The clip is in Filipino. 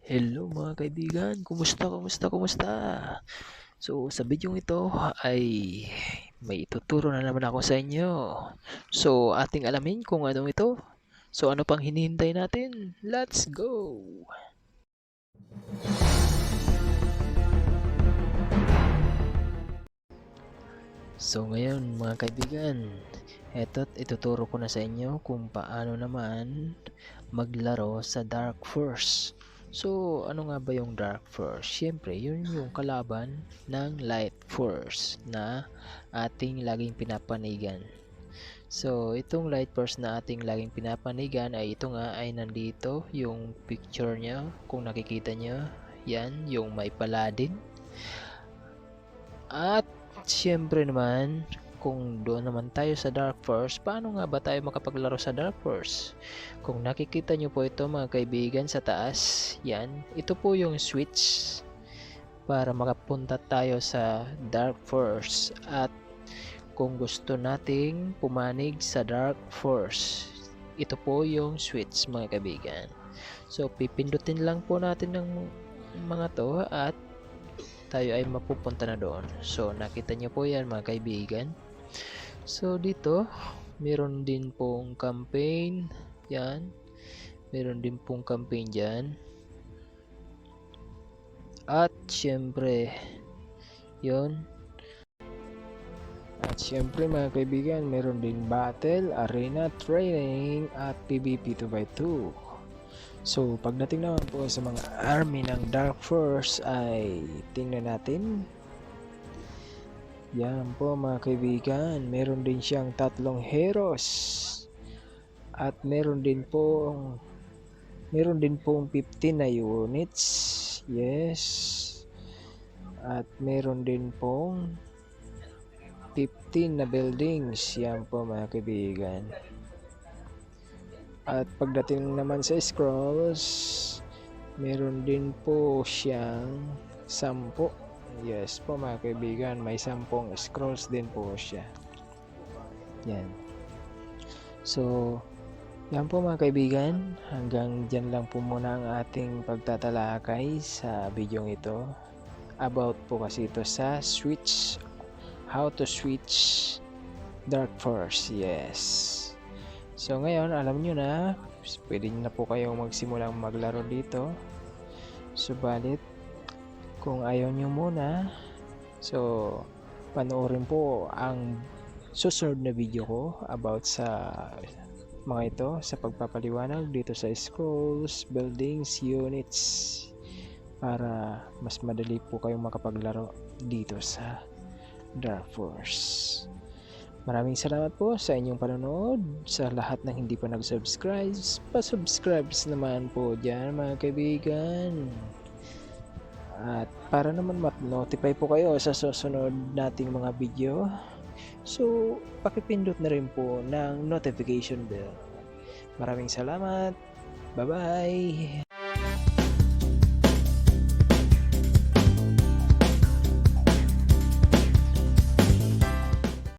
Hello mga kaibigan, kumusta? So sa video ito ay may ituturo na naman ako sa inyo. So ating alamin kung anong ito. So ano pang hinihintay natin? Let's go! So ngayon mga kaibigan, eto't ituturo ko na sa inyo kung paano naman maglaro sa Dark Force. So ano nga ba yung Dark Force? Siyempre yun yung kalaban ng Light Force na ating laging pinapanigan. So itong Light Force na ating laging pinapanigan ay ito nga ay nandito yung picture niya, kung nakikita nyo yan, yung may Paladin. At siyempre naman, kung doon naman tayo sa Dark Force, paano nga ba tayo makapaglaro sa Dark Force? Kung nakikita nyo po ito mga kaibigan sa taas, yan, ito po yung switch para makapunta tayo sa Dark Force. At kung gusto nating pumanig sa Dark Force, ito po yung switch mga kaibigan. So pipindutin lang po natin ng mga to at tayo ay mapupunta na doon. So nakita nyo po yan mga kaibigan. So dito meron din pong campaign yan, meron din pong campaign dyan, at syempre yun. At syempre mga kaibigan, meron din battle, arena, training at PvP 2x2. So pagdating naman po sa mga army ng Dark Force ay tingnan natin. Yan po mga kaibigan, meron din siyang 3 heroes. At meron din pong 15 na units. Yes. At meron din pong 15 na buildings. Yan po mga kaibigan. At pagdating naman sa scrolls, meron din po siyang 10. Yes po mga kaibigan, may 10 scrolls din po siya. Yan. So, yan po mga kaibigan, hanggang dyan lang po muna ang ating pagtatalakay sa video ito. About po kasi ito sa switch, how to switch Dark Force. Yes. So ngayon, alam nyo na, pwede nyo na po kayong magsimulang maglaro dito. Subalit, kung ayaw nyo muna, so panoorin po ang susunod na video ko about sa mga ito, sa pagpapaliwanag dito sa scrolls, buildings, units, para mas madali po kayong makapaglaro dito sa Dark Force. Maraming salamat po sa inyong panonood. Sa lahat ng hindi pa nag-subscribe, pa-subscribe naman po dyan mga kaibigan. At para naman mat-notify po kayo sa susunod nating mga video, so pakipindot na rin po ng notification bell. Maraming salamat. Bye-bye!